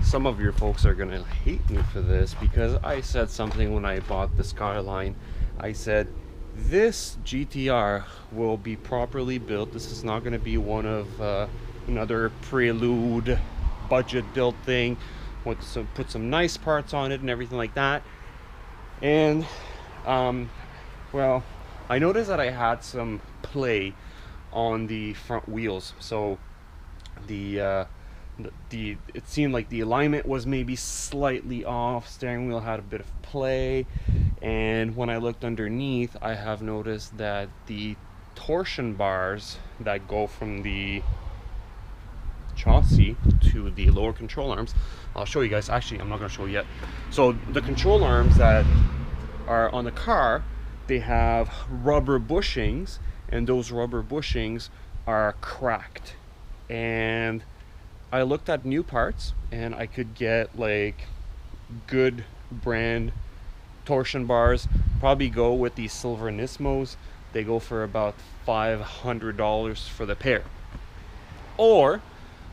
some of your folks are gonna hate me for this, because I said something when I bought the Skyline. I said this GTR will be properly built. This is not going to be one of another Prelude budget built thing with put some nice parts on it and everything like that. And well, I noticed that I had some play on the front wheels, so it seemed like the alignment was maybe slightly off. Steering wheel had a bit of play, and when I looked underneath, I have noticed that the torsion bars that go from the chassis to the lower control arms, I'll show you guys. Actually, I'm not going to show you yet. So the control arms that are on the car, they have rubber bushings, and those rubber bushings are cracked. And I looked at new parts, and I could get like good brand torsion bars. Probably go with these Silver Nismos. They go for about $500 for the pair. Or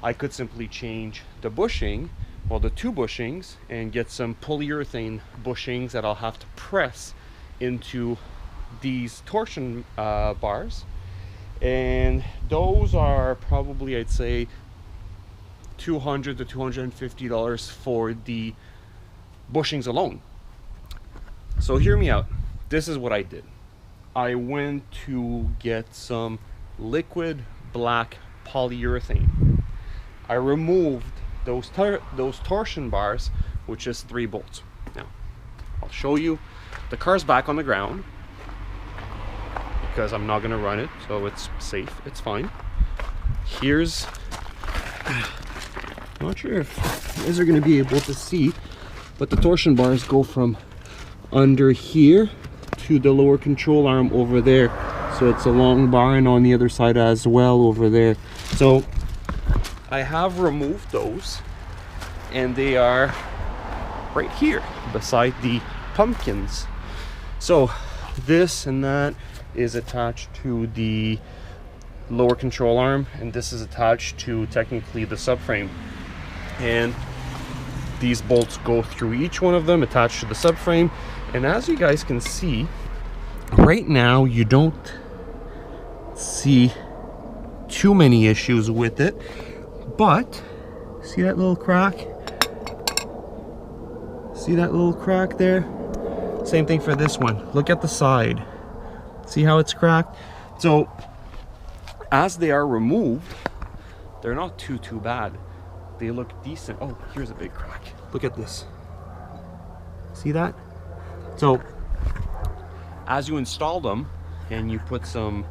I could simply change the bushing, well, the two bushings, and get some polyurethane bushings that I'll have to press into these torsion bars. And those are probably, I'd say, $200 to $250 for the bushings alone. So hear me out. This is what I did. I went to get some liquid black polyurethane. I removed those torsion bars, which is 3 bolts. Now, I'll show you. The car's back on the ground because I'm not going to run it, so it's safe. It's fine. Here's, not sure if you guys are going to be able to see, but the torsion bars go from under here to the lower control arm over there. So it's a long bar, and on the other side as well over there. So I have removed those, and they are right here beside the pumpkins. So this and that is attached to the lower control arm, and this is attached to technically the subframe. And these bolts go through each one of them, attached to the subframe. And as you guys can see, right now you don't see too many issues with it, but see that little crack? See that little crack there? Same thing for this one. Look at the side. See how it's cracked? So as they are removed, they're not too bad. They look decent. Oh, here's a big crack. Look at this. See that? So as you install them and you put some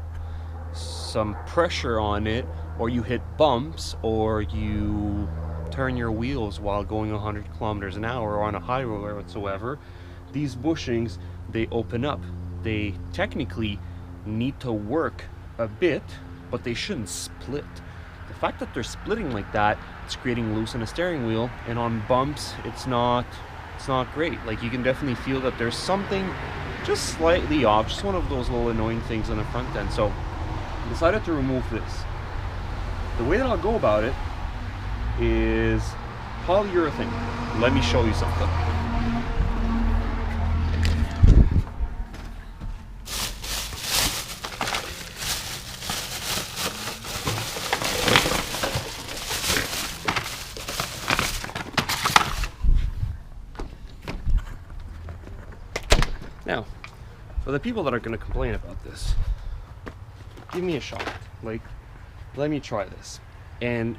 pressure on it, or you hit bumps, or you turn your wheels while going 100 kilometers an hour or on a highway or whatsoever, these bushings, they open up. They technically need to work a bit, but they shouldn't split. The fact that they're splitting like that, it's creating loose in the steering wheel, and on bumps, it's not great. Like, you can definitely feel that there's something just slightly off, just one of those little annoying things on the front end. So I decided to remove this. The way that I'll go about it is polyurethane. Let me show you something. Now, for the people that are going to complain about this, give me a shot. Like, let me try this. And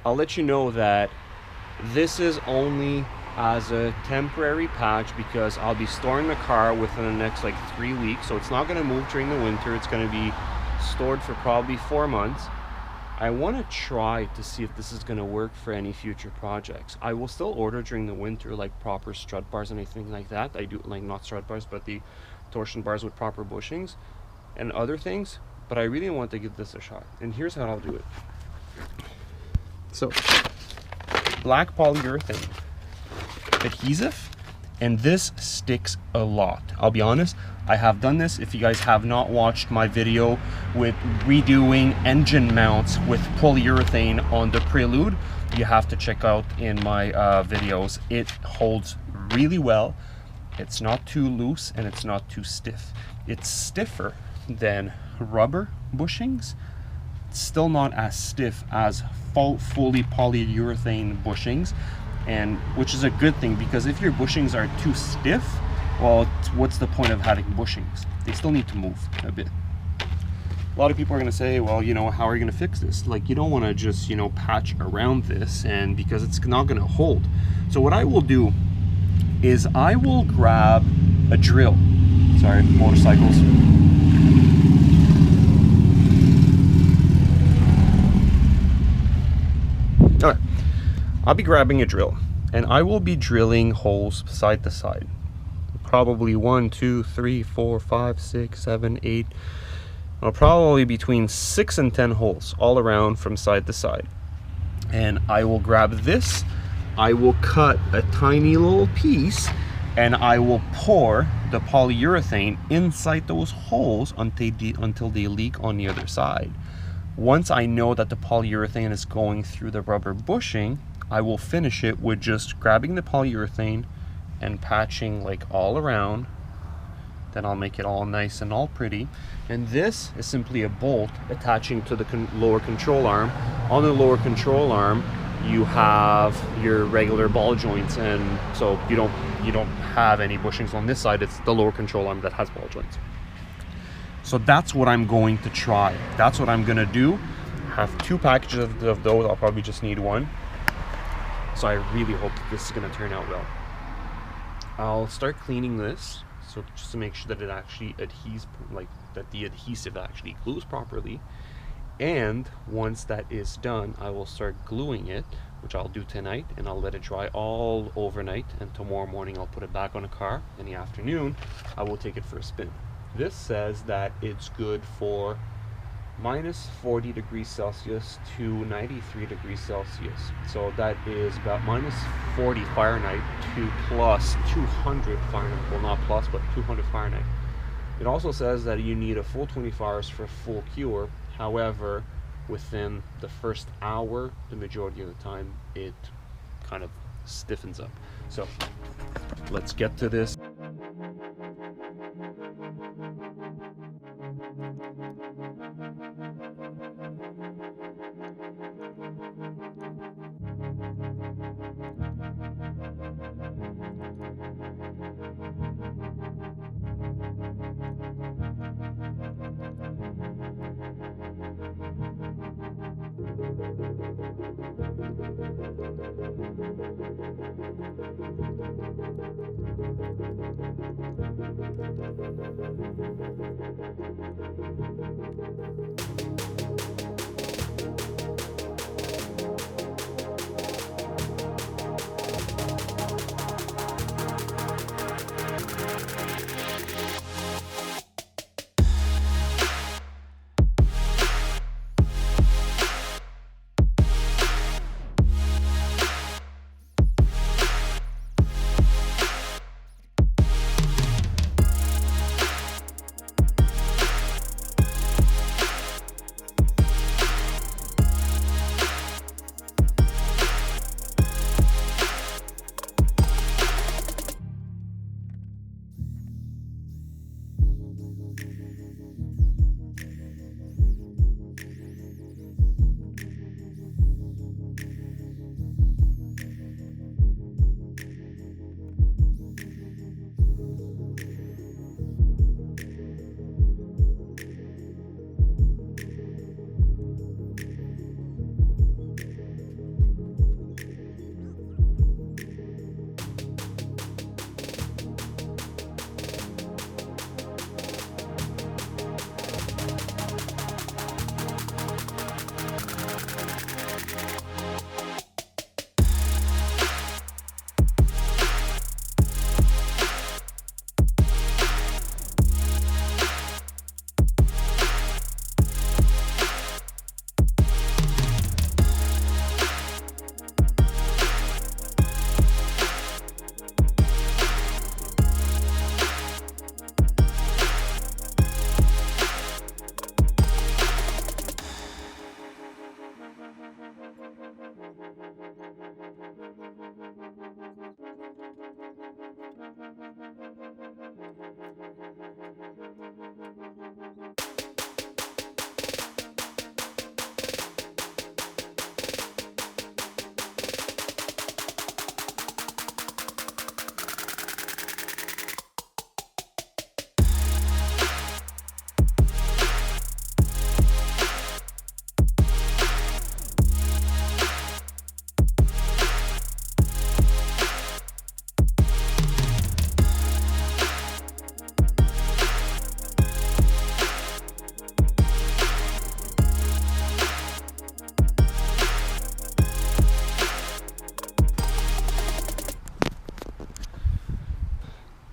I'll let you know that this is only as a temporary patch, because I'll be storing the car within the next like 3 weeks. So it's not going to move during the winter. It's going to be stored for probably 4 months. I want to try to see if this is going to work for any future projects. I will still order during the winter like proper strut bars and anything like that. I do, like, not strut bars, but the torsion bars with proper bushings and other things. But I really want to give this a shot. And here's how I'll do it. So, black polyurethane adhesive, and this sticks a lot. I'll be honest, I have done this. If you guys have not watched my video with redoing engine mounts with polyurethane on the Prelude, you have to check out in my videos. It holds really well. It's not too loose and it's not too stiff. It's stiffer than rubber bushings. It's still not as stiff as fully polyurethane bushings, and which is a good thing, because if your bushings are too stiff, well, what's the point of having bushings? They still need to move a bit. A lot of people are going to say, well, you know, how are you going to fix this? Like, you don't want to just, you know, patch around this, and because it's not going to hold. So what I will do is I will grab a drill. Sorry, motorcycles. Okay, I'll be grabbing a drill, and I will be drilling holes side to side. Probably 1, 2, 3, 4, 5, 6, 7, 8. Well, probably between 6 and 10 holes all around from side to side. And I will grab this, I will cut a tiny little piece, and I will pour the polyurethane inside those holes until they leak on the other side. Once I know that the polyurethane is going through the rubber bushing, I will finish it with just grabbing the polyurethane and patching like all around. Then I'll make it all nice and all pretty. And this is simply a bolt attaching to the lower control arm. On the lower control arm, you have your regular ball joints, and so you don't have any bushings on this side. It's the lower control arm that has ball joints. So that's what I'm going to try. That's what I'm gonna do. I have 2 packages of those. I'll probably just need 1. So I really hope that this is gonna turn out well. I'll start cleaning this, so just to make sure that it actually adheres, like that the adhesive actually glues properly. And once that is done, I will start gluing it, which I'll do tonight, and I'll let it dry all overnight, and tomorrow morning I'll put it back on the car. In the afternoon, I will take it for a spin. This says that it's good for minus 40 degrees Celsius to 93 degrees Celsius. So that is about minus 40 Fahrenheit to plus 200 Fahrenheit. Well, not plus, but 200 Fahrenheit. It also says that you need a full 24 hours for full cure. However, within the first hour, the majority of the time, it kind of stiffens up. So let's get to this.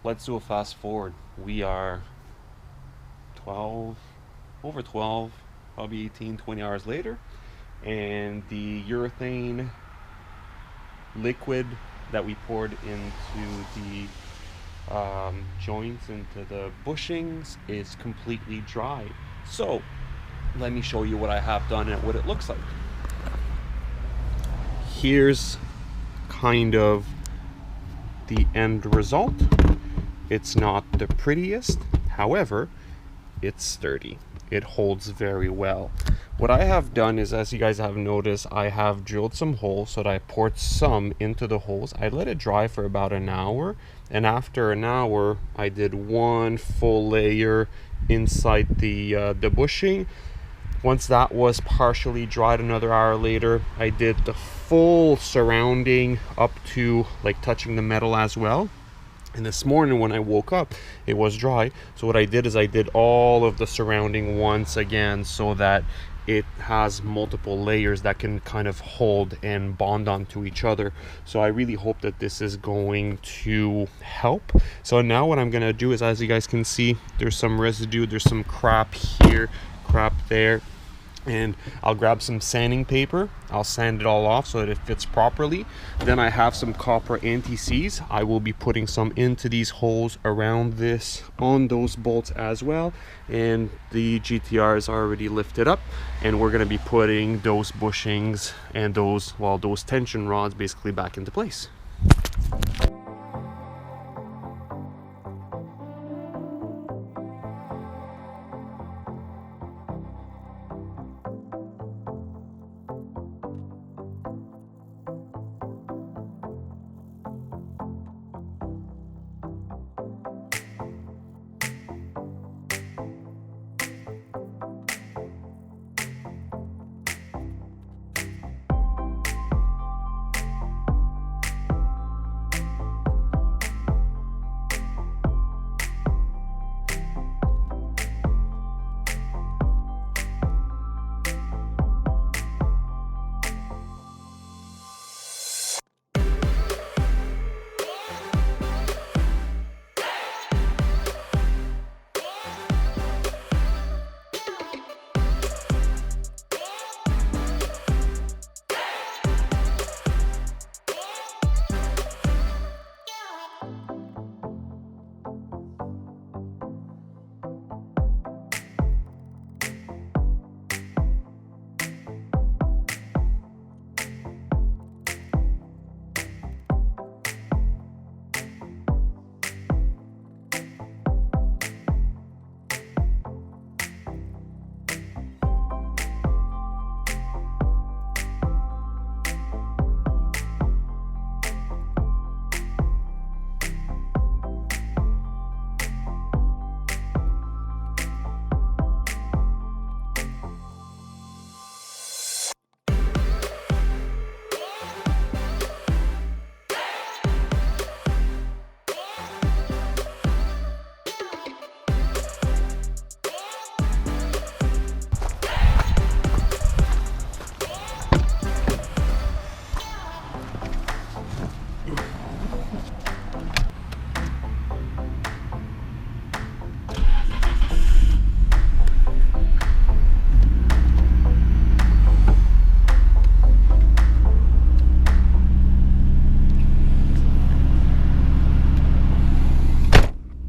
let's do a fast forward. We are over 12, probably 18, 20 hours later, and the urethane liquid that we poured into the joints, into the bushings, is completely dry. So let me show you what I have done and what it looks like. Here's kind of the end result. It's not the prettiest, however, it's sturdy. It holds very well. What I have done is, as you guys have noticed, I have drilled some holes, so that I poured some into the holes. I let it dry for about an hour, and after an hour I did one full layer inside the bushing. Once that was partially dried, another hour later, I did the full surrounding up to like touching the metal as well. And this morning when I woke up, it was dry. So what I did is I did all of the surrounding once again, so that it has multiple layers that can kind of hold and bond onto each other. So I really hope that this is going to help. So now what I'm gonna do is, as you guys can see, there's some residue, there's some crap here, crap there, and I'll grab some sanding paper. I'll sand it all off so that it fits properly. Then I have some copper anti-seize. I will be putting some into these holes around this, on those bolts as well. And the GTR is already lifted up, and we're going to be putting those bushings and those tension rods basically back into place.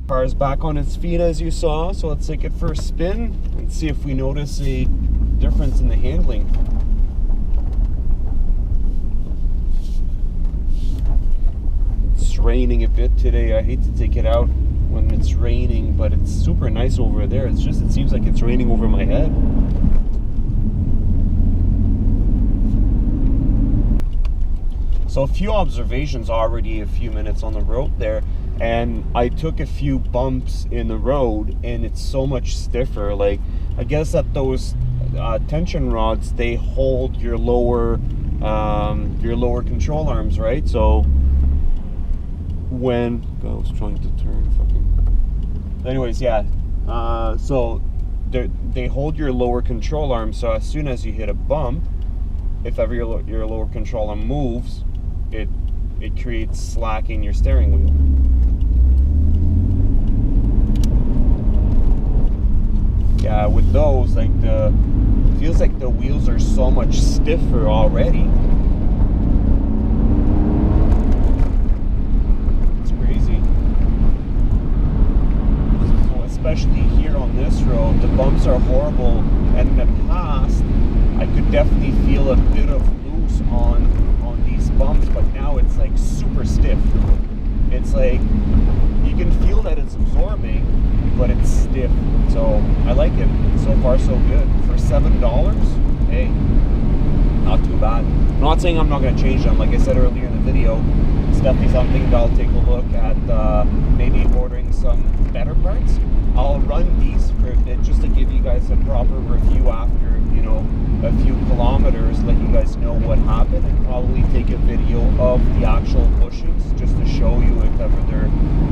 Car's back on its feet, as you saw, so let's take it for a spin and see if we notice a difference in the handling. It's raining a bit today. I hate to take it out when it's raining, but it's super nice over there. It's just, it seems like it's raining over my head. So a few observations already, a few minutes on the road there, and I took a few bumps in the road, and it's so much stiffer. Like, I guess that those tension rods, they hold your lower control arms, right? So when I was trying to turn, anyways, yeah. So they hold your lower control arm. So as soon as you hit a bump, if ever your lower control arm moves, it creates slack in your steering wheel. yeah, with those, like feels like the wheels are so much stiffer already. It's crazy. So especially here on this road, the bumps are horrible, and in the past I could definitely feel a bit of loose on these bumps, but now it's like super stiff. It's like you can feel that it's absorbing, but it's stiff. So I like it. So far so good. For $7, hey, not too bad. I'm not saying I'm not going to change them. Like I said earlier in the video, it's definitely something that I'll take a look at, maybe ordering some better parts. I'll run these for a bit just to give you guys a proper review after, you know, a few kilometers, let you guys know what happened, and probably take a video of the actual bushings just to show you if ever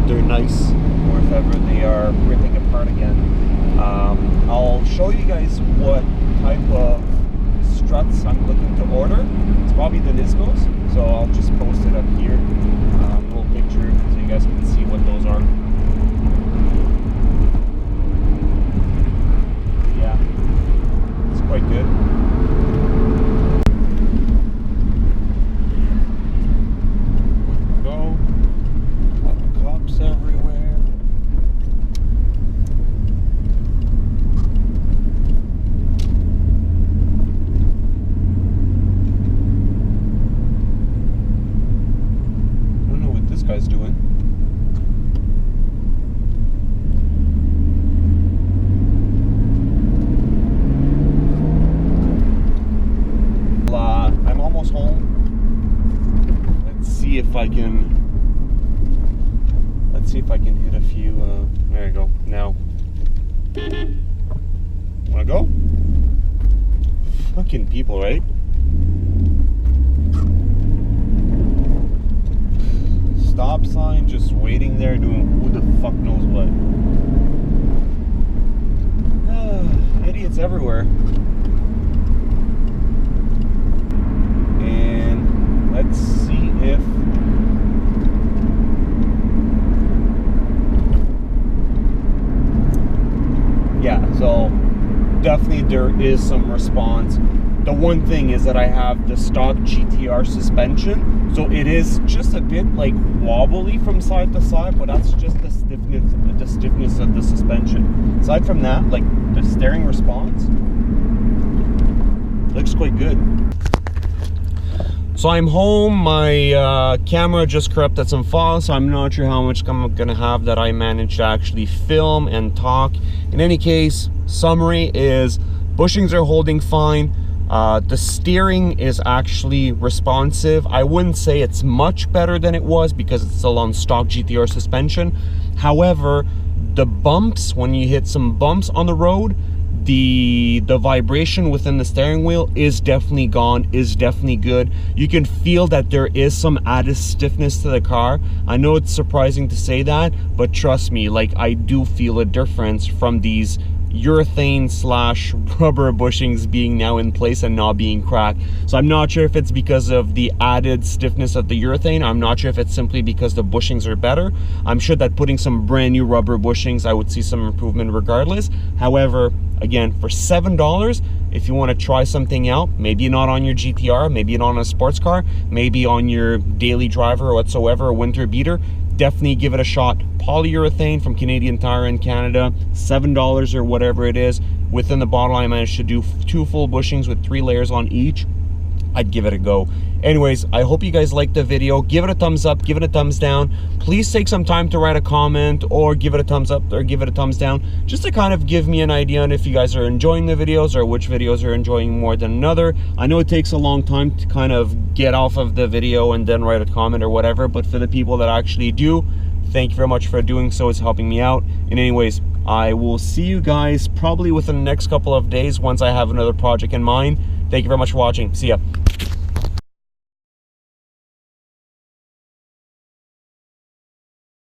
they're nice or if ever they are ripping apart again. I'll show you guys what type of struts I'm looking to order. It's probably the Nismos, so I'll just post it up here, a little picture so you guys can see what those are. Yeah, it's quite good. Go. Cops everywhere. I don't know what this guy's doing. I'm almost home. Let's see if I can hit a few. There you go. Now, wanna go? Fucking people, right? Stop sign, just waiting there, doing who the fuck knows what. Idiots everywhere. And let's see if yeah, so definitely there is some response. The one thing is that I have the stock GTR suspension, so it is just a bit like wobbly from side to side, but that's just the stiffness of the suspension. Aside from that, like the steering response looks quite good. So I'm home. My camera just corrupted some files, so I'm not sure how much I'm gonna have that I managed to actually film and talk. In any case, summary is bushings are holding fine. The steering is actually responsive. I wouldn't say it's much better than it was because it's still on stock GTR suspension. However, the bumps, when you hit some bumps on the road, the vibration within the steering wheel is definitely gone, is definitely good. You can feel that there is some added stiffness to the car. I know it's surprising to say that, but trust me, like I do feel a difference from these urethane slash rubber bushings being now in place and not being cracked. So I'm not sure if it's because of the added stiffness of the urethane. I'm not sure if it's simply because the bushings are better. I'm sure that putting some brand new rubber bushings, I would see some improvement regardless. However, again, for $7, if you want to try something out, maybe not on your GTR, maybe not on a sports car, maybe on your daily driver or whatsoever, a winter beater, definitely give it a shot. Polyurethane from Canadian Tire in Canada, $7 or whatever it is. Within the bottle, I managed to do 2 full bushings with 3 layers on each. I'd give it a go. Anyways, I hope you guys liked the video. Give it a thumbs up, give it a thumbs down. Please take some time to write a comment or give it a thumbs up or give it a thumbs down, just to kind of give me an idea on if you guys are enjoying the videos or which videos are enjoying more than another. I know it takes a long time to kind of get off of the video and then write a comment or whatever, but for the people that actually do, thank you very much for doing so. It's helping me out. And anyways, I will see you guys probably within the next couple of days once I have another project in mind. Thank you very much for watching. See ya.